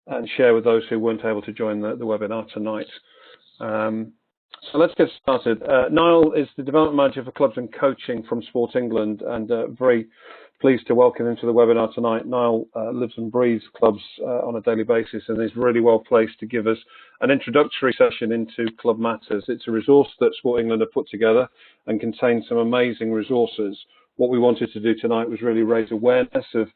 and share with those who weren't able to join the webinar tonight. So let's get started. Niall is the Development Manager for Clubs and Coaching from Sport England, and very pleased to welcome him to the webinar tonight. Niall lives and breathes clubs on a daily basis and is really well placed to give us an introductory session into Club Matters. It's a resource that Sport England have put together and contains some amazing resources. What we wanted to do tonight was really raise awareness of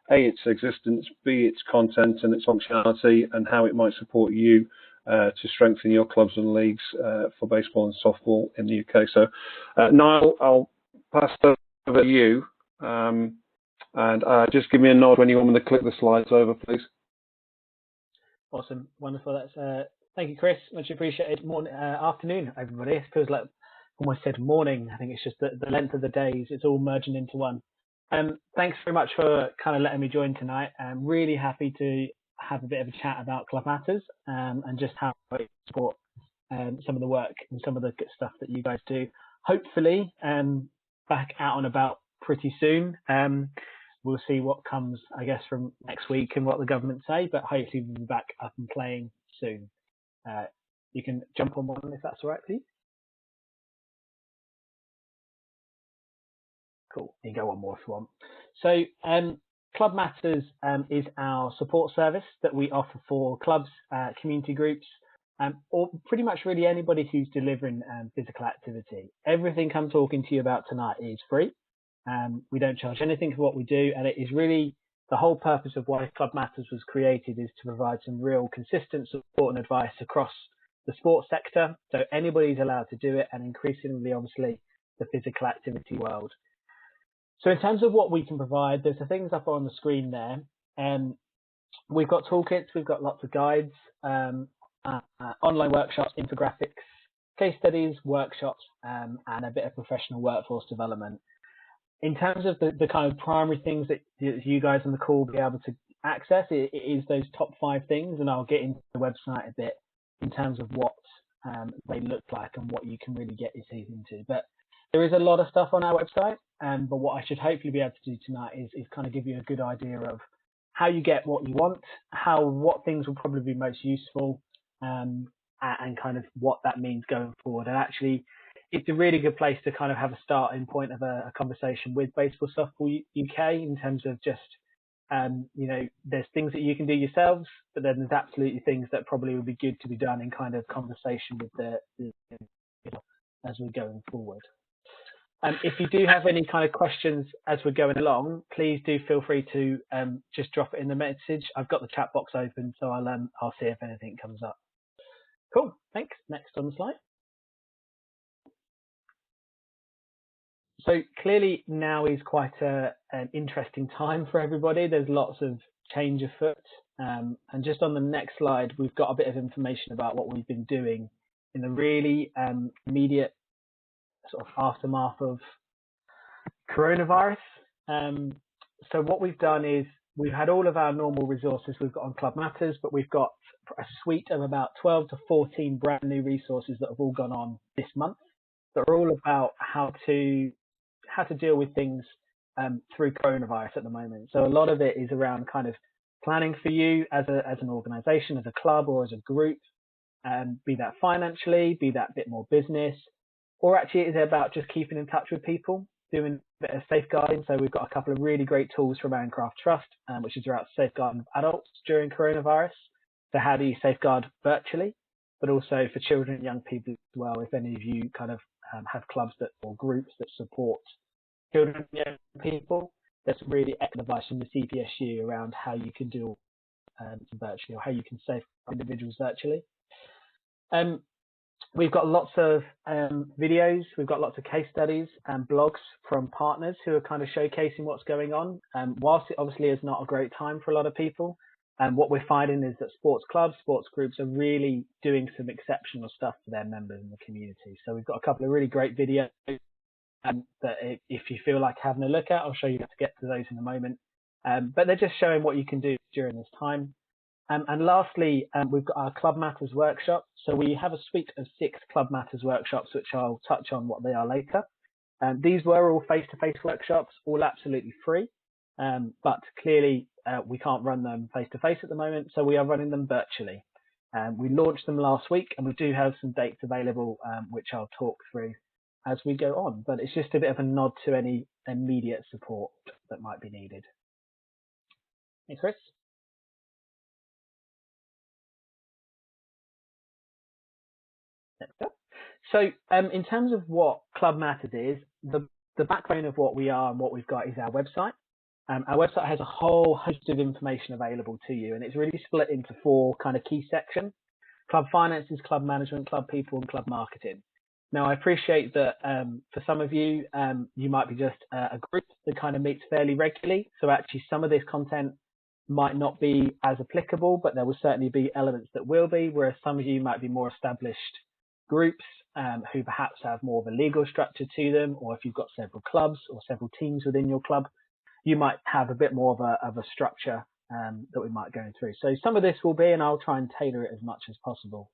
A, its existence, B, its content and its functionality, and how it might support you to strengthen your clubs and leagues for baseball and softball in the UK. So, Niall, I'll pass over to you, and just give me a nod when you want me to click the slides over, please. Awesome, wonderful. That's thank you, Chris. Much appreciated. Morning, afternoon, everybody. It feels like almost said morning. I think it's just the length of the days. It's all merging into one. Thanks very much for kind of letting me join tonight. I'm really happy to have a bit of a chat about Club Matters and just how it support some of the work and some of the good stuff that you guys do. Hopefully, back out and about pretty soon. We'll see what comes, I guess, from next week and what the government say, but hopefully we'll be back up and playing soon. You can jump on one if that's all right, please. Cool, you can go one more if you want. So, Club Matters is our support service that we offer for clubs, community groups, or pretty much really anybody who's delivering physical activity. Everything I'm talking to you about tonight is free. We don't charge anything for what we do, and it is really the whole purpose of why Club Matters was created is to provide some real consistent support and advice across the sports sector. So anybody's allowed to do it, and increasingly, obviously, the physical activity world. So in terms of what we can provide, there's the things up on the screen there. We've got toolkits, we've got lots of guides, online workshops, infographics, case studies, workshops, and a bit of professional workforce development. In terms of the kind of primary things that you guys on the call will be able to access, it is those top 5 things, and I'll get into the website a bit in terms of what they look like and what you can really get your teeth into. But there is a lot of stuff on our website, but what I should hopefully be able to do tonight is kind of give you a good idea of how you get what you want, what things will probably be most useful, and kind of what that means going forward. And actually, it's a really good place to kind of have a starting point of a conversation with Baseball Softball UK in terms of just, you know, there's things that you can do yourselves, but then there's absolutely things that probably would be good to be done in kind of conversation with the as we're going forward. If you do have any kind of questions as we're going along, please do feel free to just drop it in the message. I've got the chat box open, so I'll see if anything comes up. Cool, thanks. Next on the slide. So clearly now is quite an interesting time for everybody. There's lots of change afoot. And just on the next slide, we've got a bit of information about what we've been doing in the really immediate sort of aftermath of coronavirus. So what we've done is we've had all of our normal resources we've got on Club Matters, but we've got a suite of about 12 to 14 brand new resources that have all gone on this month that are all about how to deal with things through coronavirus at the moment. So a lot of it is around kind of planning for you as an organization, as a club or as a group, be that financially, be that a bit more business, or actually is it about just keeping in touch with people, doing a bit of safeguarding. So we've got a couple of really great tools from Ancraft Trust, which is about safeguarding adults during coronavirus. So how do you safeguard virtually, but also for children and young people as well, if any of you kind of have clubs or groups that support children and young people, there's some really excellent advice from the CPSU around how you can do virtually or how you can safeguard individuals virtually. We've got lots of videos, we've got lots of case studies and blogs from partners who are kind of showcasing what's going on. Whilst it obviously is not a great time for a lot of people, what we're finding is that sports clubs, sports groups are really doing some exceptional stuff for their members in the community. So we've got a couple of really great videos that if you feel like having a look at, I'll show you how to get to those in a moment. But they're just showing what you can do during this time. And lastly, we've got our Club Matters workshop. So we have a suite of 6 Club Matters workshops, which I'll touch on what they are later. These were all face-to-face workshops, all absolutely free. But clearly, we can't run them face to face at the moment, so we are running them virtually. We launched them last week, and we do have some dates available, which I'll talk through as we go on. But it's just a bit of a nod to any immediate support that might be needed. Hey, Chris. Next up. So in terms of what Club Matters is, the backbone of what we are and what we've got is our website. Our website has a whole host of information available to you, and it's really split into 4 kind of key sections: club finances, club management, club people, and club marketing. Now, I appreciate that for some of you, you might be just a group that kind of meets fairly regularly. So actually some of this content might not be as applicable, but there will certainly be elements that will be, whereas some of you might be more established groups who perhaps have more of a legal structure to them, or if you've got several clubs or several teams within your club, you might have a bit more of a structure that we might go through. So some of this will be, and I'll try and tailor it as much as possible.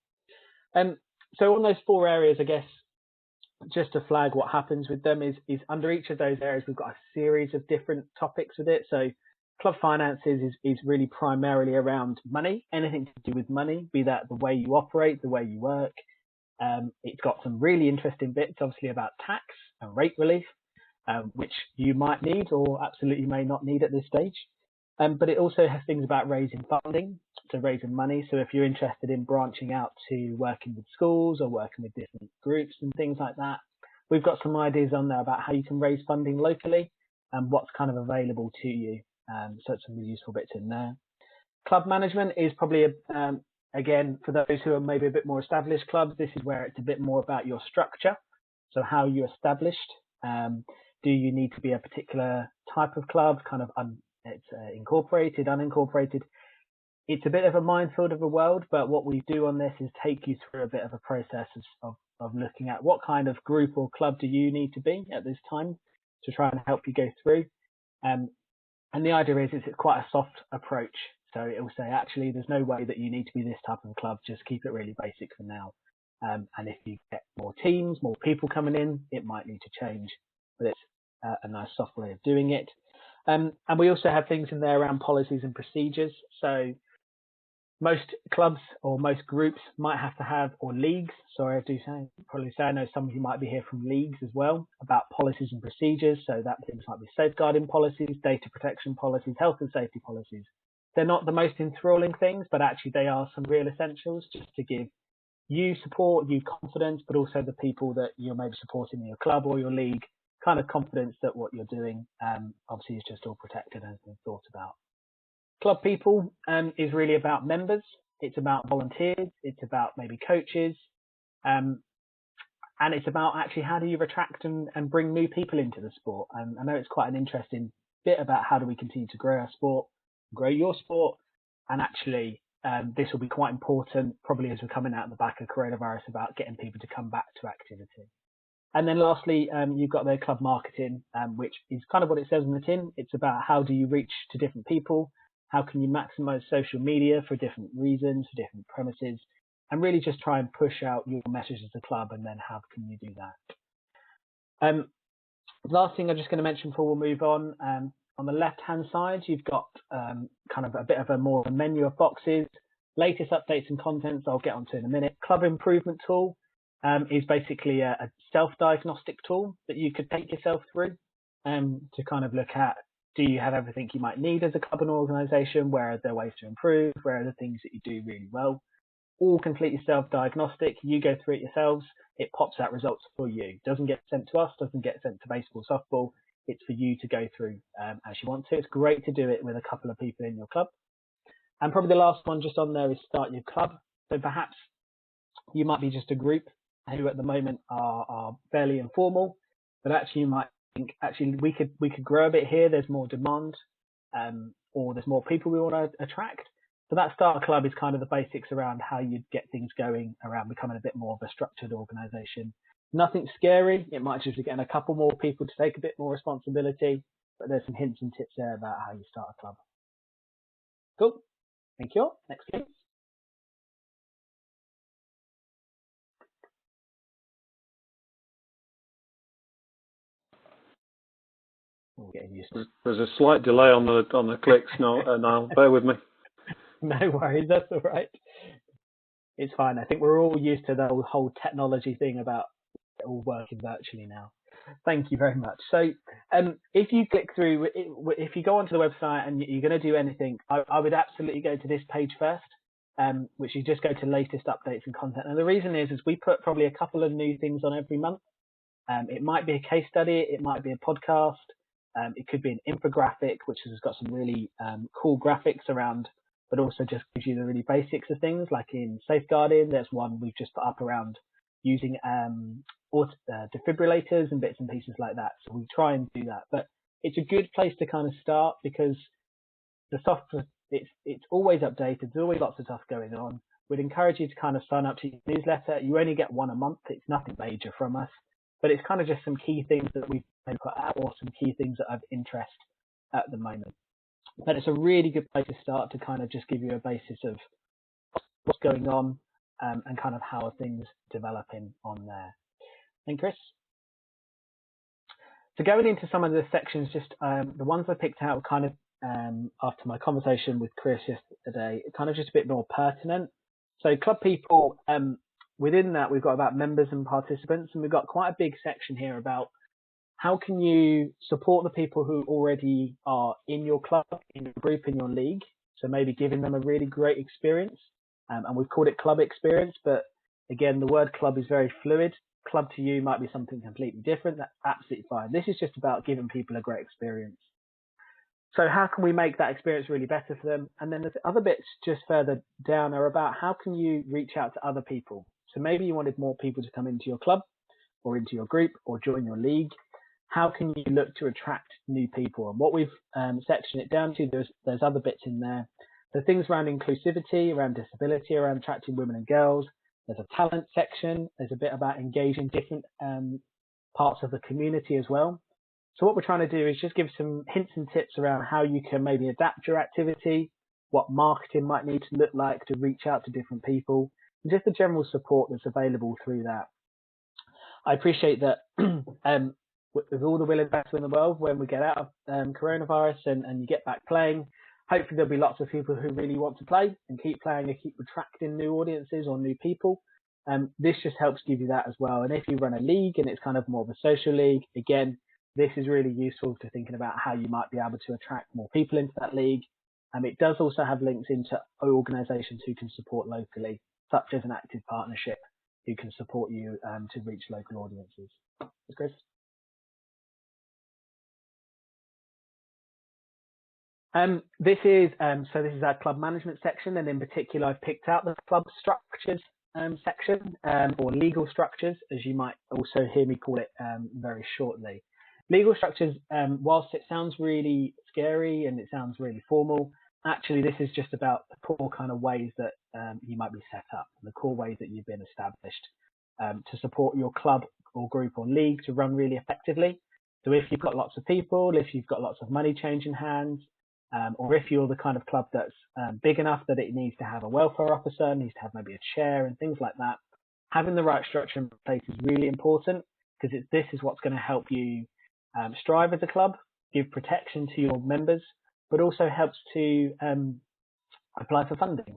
So on those 4 areas, I guess, just to flag what happens with them is under each of those areas, we've got a series of different topics with it. So club finances is really primarily around money, anything to do with money, be that the way you operate, the way you work. It's got some really interesting bits, obviously, about tax and rate relief, which you might need or absolutely may not need at this stage. But it also has things about raising funding, so raising money. So if you're interested in branching out to working with schools or working with different groups and things like that, we've got some ideas on there about how you can raise funding locally and what's kind of available to you. So it's some really useful bits in there. Club management is probably, again, for those who are maybe a bit more established clubs, this is where it's a bit more about your structure. So how you're established. Do you need to be a particular type of club, kind of it's incorporated, unincorporated? It's a bit of a minefield of a world, but what we do on this is take you through a bit of a process of looking at what kind of group or club do you need to be at this time to try and help you go through. And the idea is it's quite a soft approach. So it will say, actually, there's no way that you need to be this type of club. Just keep it really basic for now. And if you get more teams, more people coming in, it might need to change. But it's a nice soft way of doing it. And we also have things in there around policies and procedures. So most clubs or most groups might have to have, or leagues, sorry, I do probably say, I know some of you might be here from leagues as well, about policies and procedures. So that things might be safeguarding policies, data protection policies, health and safety policies. They're not the most enthralling things, but actually they are some real essentials just to give you support, you confidence, but also the people that you're maybe supporting in your club or your league, kind of confidence that what you're doing obviously is just all protected and has been thought about. Club people is really about members. It's about volunteers. It's about maybe coaches. And it's about actually how do you attract and bring new people into the sport. And I know it's quite an interesting bit about how do we continue to grow our sport, grow your sport. And actually, this will be quite important probably as we're coming out of the back of coronavirus about getting people to come back to activity. And then lastly, you've got the club marketing, which is kind of what it says on the tin. It's about how do you reach to different people? How can you maximize social media for different reasons, for different premises, and really just try and push out your message as a club, and then how can you do that? Last thing I'm just going to mention before we'll move on the left-hand side, you've got kind of a bit of a more menu of boxes, latest updates and contents I'll get onto in a minute. Club improvement tool is basically a self-diagnostic tool that you could take yourself through to kind of look at, do you have everything you might need as a club and organisation? Where are there ways to improve? Where are the things that you do really well? All completely self-diagnostic. You go through it yourselves. It pops out results for you. It doesn't get sent to us, doesn't get sent to Baseball Softball. It's for you to go through as you want to. It's great to do it with a couple of people in your club. And probably the last one just on there is start your club. So perhaps you might be just a group who at the moment are fairly informal, but actually you might think, actually we could grow a bit here. There's more demand, or there's more people we want to attract. So that start a club is kind of the basics around how you'd get things going around becoming a bit more of a structured organisation. Nothing scary. It might just be getting a couple more people to take a bit more responsibility, but there's some hints and tips there about how you start a club. Cool. Thank you. Next, please. We're getting used to it. There's a slight delay on the clicks, Niall. Bear with me. No worries, that's all right. It's fine. I think we're all used to the whole technology thing about it all working virtually now. Thank you very much. So if you click through, if you go onto the website and you're going to do anything, I would absolutely go to this page first, which you just go to latest updates and content. And the reason is we put probably a couple of new things on every month. It might be a case study, it might be a podcast, it could be an infographic, which has got some really cool graphics around, but also just gives you the really basics of things. Like in safeguarding, there's one we've just put up around using defibrillators and bits and pieces like that. So we try and do that, but it's a good place to kind of start because the software, it's always updated. There's always lots of stuff going on. We'd encourage you to kind of sign up to your newsletter. You only get one a month. It's nothing major from us, but it's kind of just some key things that we've put out or some key things that have interest at the moment. But it's a really good place to start to kind of just give you a basis of what's going on and kind of how are things developing on there. And Chris? So going into some of the sections, just the ones I picked out kind of after my conversation with Chris yesterday, kind of just a bit more pertinent. So club people, within that we've got about members and participants, and we've got quite a big section here about how can you support the people who already are in your club, in your group, in your league. So maybe giving them a really great experience. And we've called it club experience, but again, the word club is very fluid. Club to you might be something completely different. That's absolutely fine. This is just about giving people a great experience. So how can we make that experience really better for them? And then the other bits just further down are about how can you reach out to other people? So maybe you wanted more people to come into your club or into your group or join your league. How can you look to attract new people? And what we've sectioned it down to, there's other bits in there. The things around inclusivity, around disability, around attracting women and girls. There's a talent section. There's a bit about engaging different parts of the community as well. So what we're trying to do is just give some hints and tips around how you can maybe adapt your activity, what marketing might need to look like to reach out to different people, and just the general support that's available through that. I appreciate that with all the will and battle in the world, when we get out of coronavirus and you get back playing, hopefully there'll be lots of people who really want to play and keep playing and keep attracting new audiences or new people. This just helps give you that as well. And if you run a league and it's kind of more of a social league, again, this is really useful to thinking about how you might be able to attract more people into that league. It does also have links into organisations who can support locally, such as an active partnership who can support you to reach local audiences. Chris? This is our club management section, and in particular I've picked out the club structures section, or legal structures, as you might also hear me call it very shortly. Legal structures, whilst it sounds really scary and it sounds really formal, actually this is just about the core kind of ways that you might be set up, the core ways that you've been established to support your club or group or league to run really effectively. So if you've got lots of people, if you've got lots of money changing hands, or if you're the kind of club that's big enough that it needs to have a welfare officer, needs to have maybe a chair and things like that, having the right structure in place is really important, because this is what's going to help you strive as a club, give protection to your members, but also helps to apply for funding,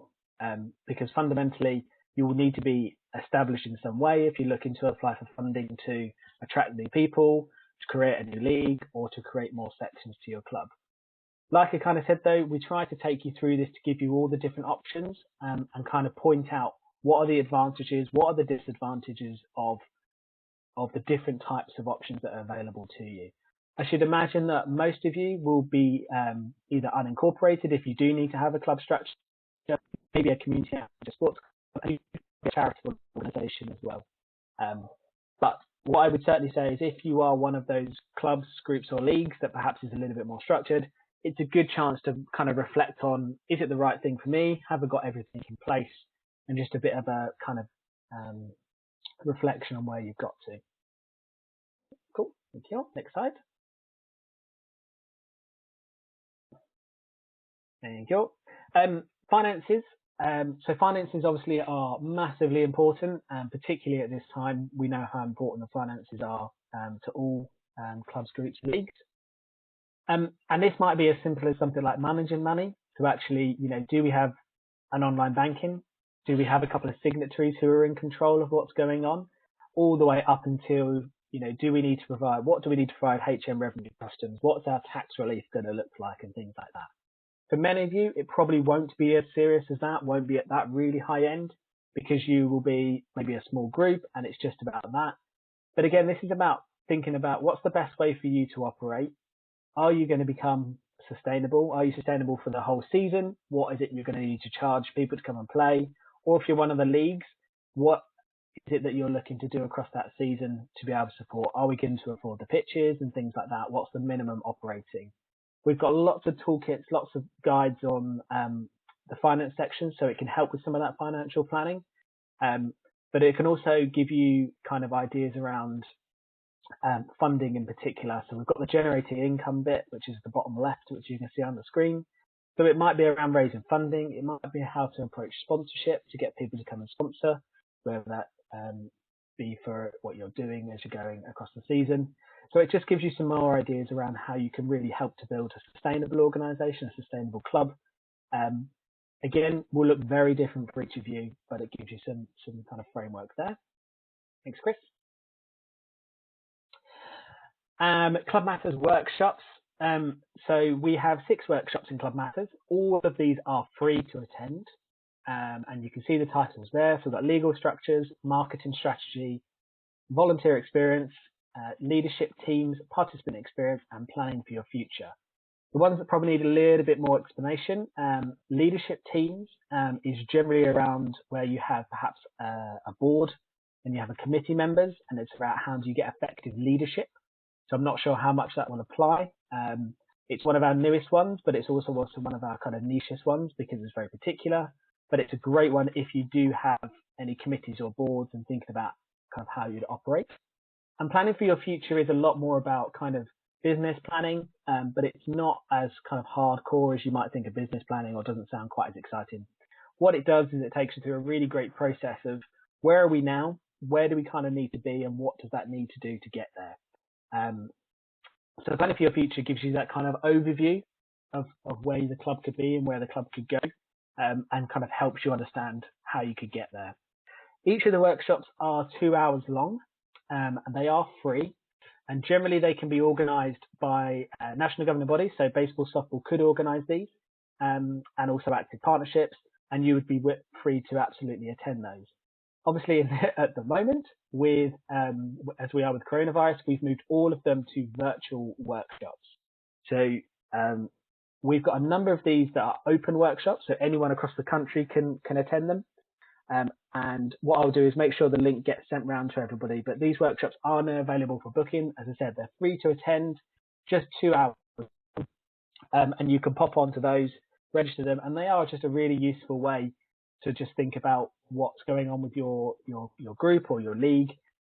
because fundamentally you will need to be established in some way if you're looking to apply for funding to attract new people, to create a new league, or to create more sections to your club. Like I kind of said though, we try to take you through this to give you all the different options and kind of point out what are the advantages, what are the disadvantages of the different types of options that are available to you. I should imagine that most of you will be either unincorporated if you do need to have a club structure, maybe a community sports club, a charitable organisation as well. But what I would certainly say is if you are one of those clubs, groups or leagues that perhaps is a little bit more structured, it's a good chance to kind of reflect on, is it the right thing for me? Have I got everything in place? And just a bit of a kind of reflection on where you've got to. Cool, thank you. Next slide. Thank you. Finances. So finances obviously are massively important, particularly at this time. We know how important the finances are to all clubs, groups, leagues. And this might be as simple as something like managing money. So actually, do we have an online banking? Do we have a couple of signatories who are in control of what's going on? All the way up until, what do we need to provide HM revenue customs? What's our tax relief going to look like and things like that? For many of you, it probably won't be as serious as that, won't be at that really high end, because you will be maybe a small group and it's just about that. But again, this is about thinking about what's the best way for you to operate. Are you going to become sustainable? Are you sustainable for the whole season? What is it you're going to need to charge people to come and play? Or if you're one of the leagues, what is it that you're looking to do across that season to be able to support? Are we going to afford the pitches and things like that? What's the minimum operating? We've got lots of toolkits, lots of guides on the finance section, so it can help with some of that financial planning. But it can also give you kind of ideas around funding in particular. So we've got the generating income bit, which is the bottom left, which you can see on the screen. So it might be around raising funding. It might be how to approach sponsorship to get people to come and sponsor, whether that be for what you're doing as you're going across the season. So it just gives you some more ideas around how you can really help to build a sustainable organisation, a sustainable club. Again, will look very different for each of you, but it gives you some kind of framework there. Thanks, Chris. Club Matters workshops. So we have 6 workshops in Club Matters. All of these are free to attend. And you can see the titles there. So we've got legal structures, marketing strategy, volunteer experience, leadership teams, participant experience, and planning for your future. The ones that probably need a little bit more explanation, leadership teams is generally around where you have perhaps a board and you have a committee members, and it's about how do you get effective leadership. So I'm not sure how much that will apply. It's one of our newest ones, but it's also one of our kind of nichest ones because it's very particular. But it's a great one if you do have any committees or boards and thinking about kind of how you'd operate. And planning for your future is a lot more about kind of business planning, but it's not as kind of hardcore as you might think of business planning, or doesn't sound quite as exciting. What it does is it takes you through a really great process of where are we now, where do we kind of need to be, and what does that need to do to get there. So planning for your future gives you that kind of overview of where the club could be and where the club could go, and kind of helps you understand how you could get there. Each of the workshops are 2 hours long, and they are free. And generally, they can be organised by national governing bodies. So Baseball Softball could organise these, and also active partnerships, and you would be free to absolutely attend those. Obviously, at the moment, with as we are with coronavirus, we've moved all of them to virtual workshops. So we've got a number of these that are open workshops, so anyone across the country can attend them. And what I'll do is make sure the link gets sent round to everybody. But these workshops are now available for booking. As I said, they're free to attend, just 2 hours. And you can pop onto those, register them, and they are just a really useful way to just think about what's going on with your group or your league,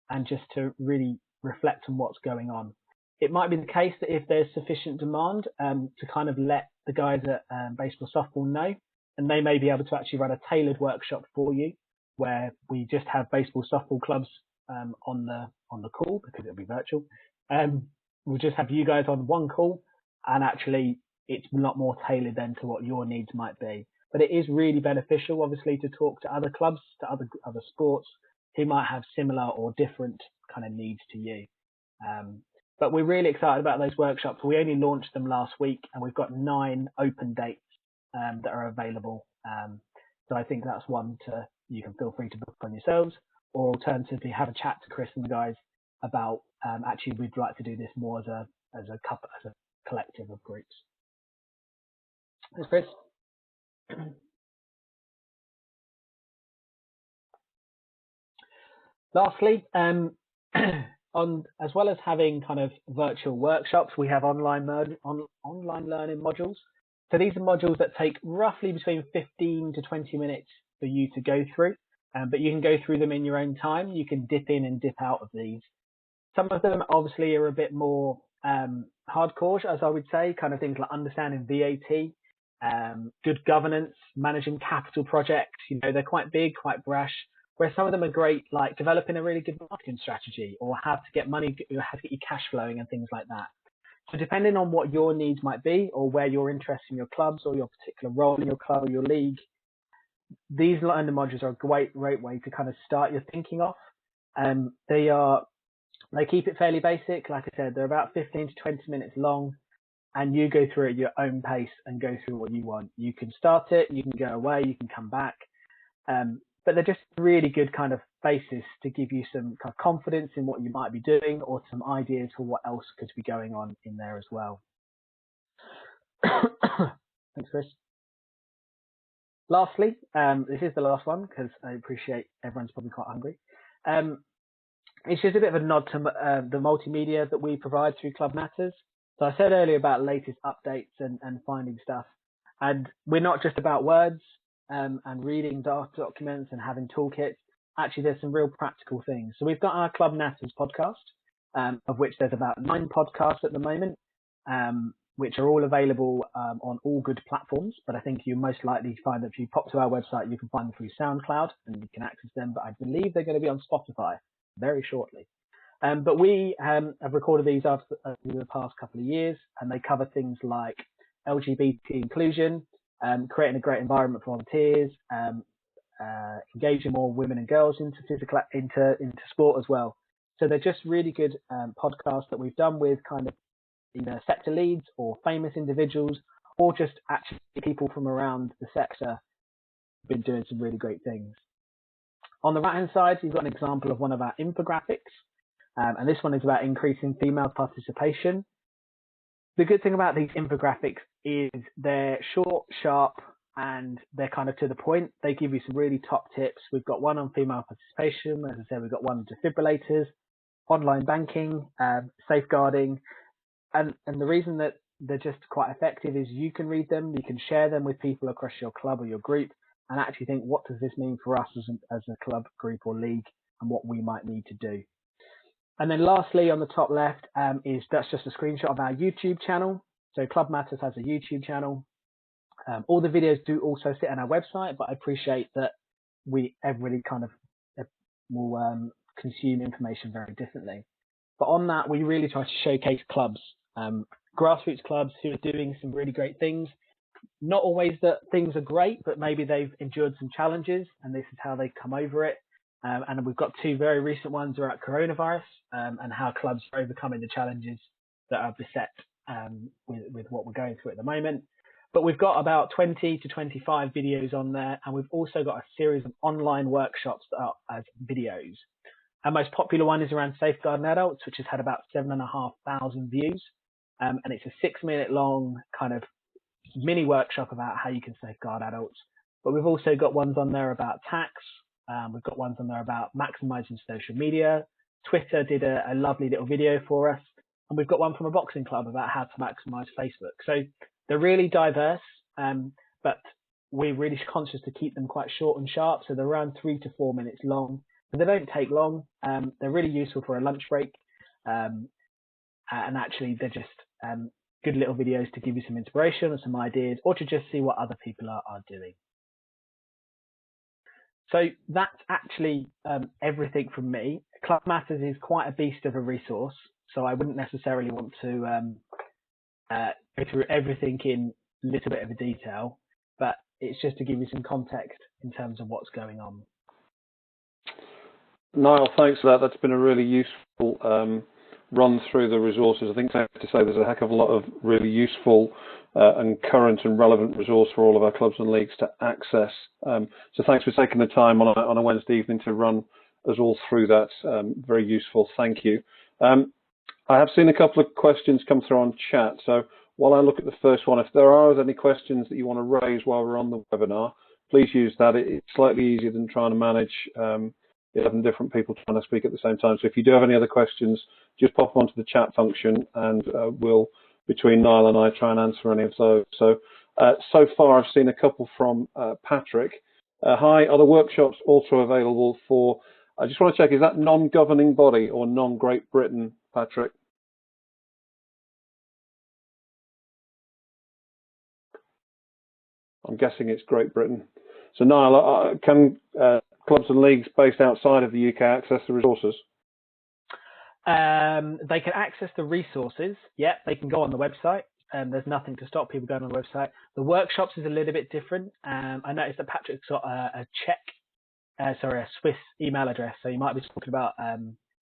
and just to really reflect on what's going on. It might be the case that if there's sufficient demand, to kind of let the guys at Baseball Softball know, and they may be able to actually run a tailored workshop for you, where we just have baseball softball clubs on the call, because it'll be virtual. We'll just have you guys on one call, and actually it's a lot more tailored then to what your needs might be. But it is really beneficial, obviously, to talk to other clubs, to other sports who might have similar or different kind of needs to you. But we're really excited about those workshops. We only launched them last week, and we've got 9 open dates that are available. So I think that's one you can feel free to book on yourselves, or alternatively have a chat to Chris and the guys about actually we'd like to do this more as a collective of groups. Thanks, Chris. Lastly, as well as having kind of virtual workshops, we have online learning modules. So these are modules that take roughly between 15 to 20 minutes for you to go through, but you can go through them in your own time. You can dip in and dip out of these. Some of them obviously are a bit more hardcore, as I would say, kind of things like understanding VAT, good governance, managing capital projects. They're quite big, quite brash, where some of them are great, like developing a really good marketing strategy, or how to get money, how to get your cash flowing and things like that. So depending on what your needs might be or where you're interested in your clubs or your particular role in your club or your league, these learning modules are a great way to kind of start your thinking off. They keep it fairly basic. Like I said, they're about 15 to 20 minutes long, and you go through it at your own pace and go through what you want. You can start it, you can go away, you can come back. But they're just really good kind of basis to give you some kind of confidence in what you might be doing or some ideas for what else could be going on in there as well. Thanks, Chris. Lastly, this is the last one because I appreciate everyone's probably quite hungry. It's just a bit of a nod to the multimedia that we provide through Club Matters. So I said earlier about latest updates and finding stuff. And we're not just about words and reading documents and having toolkits. Actually, there's some real practical things. So we've got our Club Matters podcast, of which there's about 9 podcasts at the moment, which are all available on all good platforms. But I think you most likely find that if you pop to our website, you can find them through SoundCloud and you can access them. But I believe they're going to be on Spotify very shortly. But we have recorded these over the past couple of years, and they cover things like LGBT inclusion, creating a great environment for volunteers, engaging more women and girls into sport as well. So they're just really good podcasts that we've done with kind of either sector leads or famous individuals, or just actually people from around the sector who've been doing some really great things. On the right-hand side, you've got an example of one of our infographics, and this one is about increasing female participation. The good thing about these infographics is they're short, sharp, and they're kind of to the point. They give you some really top tips. We've got one on female participation. As I said, we've got one on defibrillators, online banking, safeguarding. And the reason that they're just quite effective is you can read them, you can share them with people across your club or your group, and actually think, what does this mean for us as a club, group, or league, and what we might need to do. And then lastly, on the top left, that's just a screenshot of our YouTube channel. So Club Matters has a YouTube channel. All the videos do also sit on our website, but I appreciate that everybody kind of will consume information very differently. But on that, we really try to showcase clubs, grassroots clubs who are doing some really great things. Not always that things are great, but maybe they've endured some challenges, and this is how they come over it. And we've got 2 very recent ones about coronavirus and how clubs are overcoming the challenges that are beset with what we're going through at the moment. But we've got about 20 to 25 videos on there, and we've also got a series of online workshops that are as videos. Our most popular one is around safeguarding adults, which has had about 7,500 views. And it's a 6-minute long kind of mini workshop about how you can safeguard adults. But we've also got ones on there about tax. We've got ones on there about maximizing social media. Twitter did a lovely little video for us. And we've got one from a boxing club about how to maximize Facebook. So they're really diverse, but we're really conscious to keep them quite short and sharp. So they're around 3 to 4 minutes long. But they don't take long. They're really useful for a lunch break. And actually, they're just good little videos to give you some inspiration and some ideas, or to just see what other people are doing. So that's actually everything from me. Club Matters is quite a beast of a resource, so I wouldn't necessarily want to go through everything in a little bit of a detail, but it's just to give you some context in terms of what's going on. Niall, thanks for that. That's been a really useful run through the resources. I think I have to say there's a heck of a lot of really useful and current and relevant resource for all of our clubs and leagues to access. So thanks for taking the time on a Wednesday evening to run us all through that. Very useful. Thank you. I have seen a couple of questions come through on chat. So while I look at the first one, if there are any questions that you want to raise while we're on the webinar, please use that. It's slightly easier than trying to manage 11 different people trying to speak at the same time. So if you do have any other questions, just pop them onto the chat function, and we'll, between Niall and I, try and answer any of those. So far I've seen a couple from Patrick. Hi, are the workshops also available for, I just want to check, is that non-governing body or non-Great Britain, Patrick? I'm guessing it's Great Britain. So Niall, can clubs and leagues based outside of the UK access the resources? They can access the resources. Yeah, they can go on the website. There's nothing to stop people going on the website. The workshops is a little bit different. I noticed that Patrick's got a Swiss email address, so you might be talking about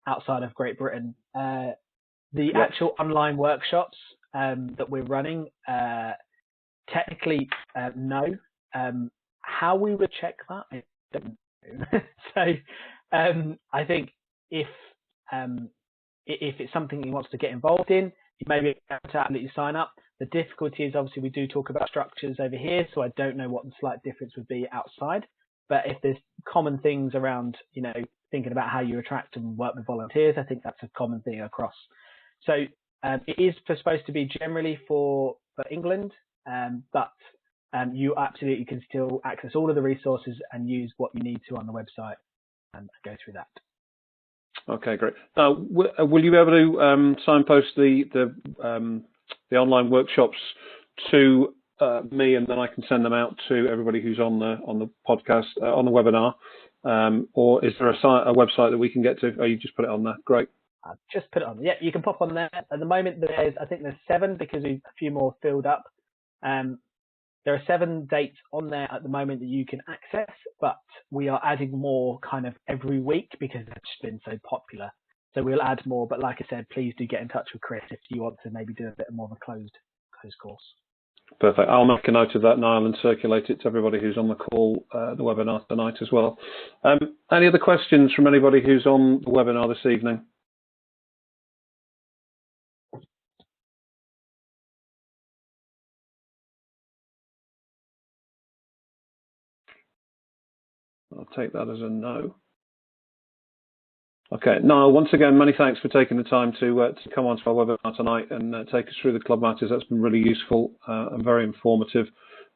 outside of Great Britain. The actual online workshops that we're running, technically, no. How we would check that, I don't know. So I think if it's something he wants to get involved in, you may be able to absolutely sign up. The difficulty is obviously we do talk about structures over here, so I don't know what the slight difference would be outside. But if there's common things around, thinking about how you attract and work with volunteers, I think that's a common thing across. So it is supposed to be generally for England, but you absolutely can still access all of the resources and use what you need to on the website and go through that. Okay, great. Will you be able to signpost the online workshops to me, and then I can send them out to everybody who's on the podcast, on the webinar, or is there a website that we can get to? Oh, you just put it on there. Great. I've just put it on. Yeah, you can pop on there. At the moment, I think there's 7 because a few more filled up. There are 7 dates on there at the moment that you can access, but we are adding more kind of every week because they've just been so popular. So we'll add more, but like I said, please do get in touch with Chris if you want to maybe do a bit more of a closed course. Perfect. I'll make a note of that, Niall, and circulate it to everybody who's on the call, the webinar tonight as well. Any other questions from anybody who's on the webinar this evening? I'll take that as a no. Okay, Niall, once again, many thanks for taking the time to come on to our webinar tonight and take us through the club matters. That's been really useful and very informative.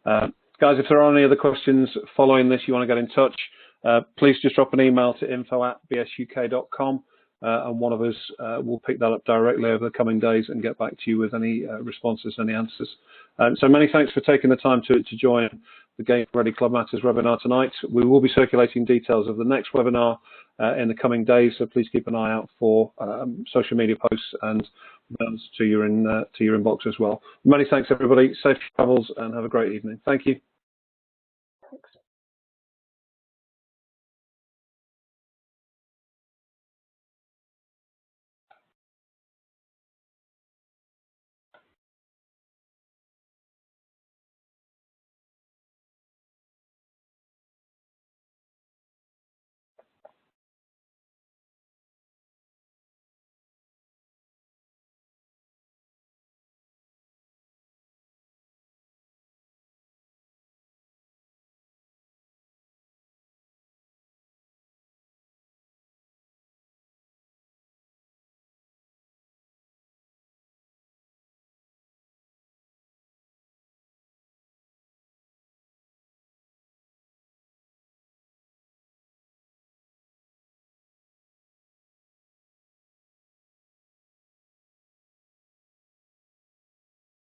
Guys, if there are any other questions following this, you want to get in touch, please just drop an email to info@bsuk.com and one of us will pick that up directly over the coming days and get back to you with any responses, any answers. So many thanks for taking the time to join the Game Ready Club Matters webinar tonight. We will be circulating details of the next webinar in the coming days, so please keep an eye out for social media posts and to your inbox as well. Many thanks, everybody. Safe travels and have a great evening. Thank you.